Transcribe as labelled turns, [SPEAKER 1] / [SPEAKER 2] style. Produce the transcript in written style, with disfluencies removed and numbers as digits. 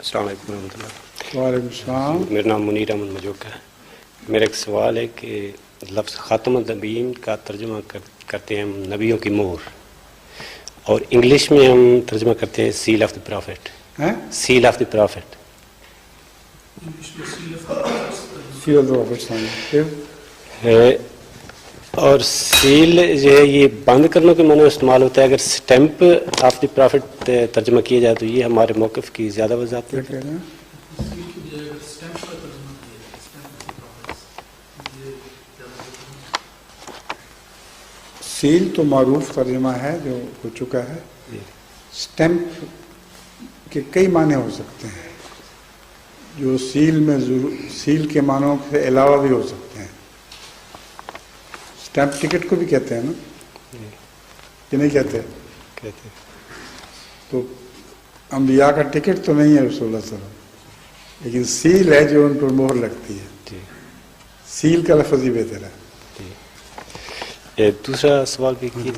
[SPEAKER 1] السلام علیکم ورحمۃ اللہ.
[SPEAKER 2] وعلیکم السلام.
[SPEAKER 1] میرا نام منیر احمد مجوکا ہے. میرا ایک سوال ہے کہ لفظ خاتم النبیین کا ترجمہ کرتے ہیں ہم نبیوں کی مہر، اور انگلش میں ہم ترجمہ کرتے ہیں sale of the profit. Sale of the profit. اور سیل جو ہے یہ بند کرنے کے معنی استعمال ہوتا ہے. اگر سٹیمپ آف دی پرافٹ ترجمہ کیا جائے تو یہ ہمارے موقف کی زیادہ وضاحت ہے.
[SPEAKER 2] سیل تو معروف ترجمہ ہے جو ہو چکا ہے. سٹیمپ کے کئی معنی ہو سکتے ہیں جو سیل کے معنوں سے علاوہ بھی ہو سکتے ہیں. اسٹیمپ ٹکٹ کو بھی کہتے ہیں نا کہ نہیں کہتے؟ تو انبیاء کا ٹکٹ تو نہیں ہے رسول اللہ صلی اللہ علیہ وسلم، لیکن سیل ہے جو ان پر مہر لگتی ہے. سیل کا لفظ ہی بہتر ہے.
[SPEAKER 1] دوسرا سوال بھی کیا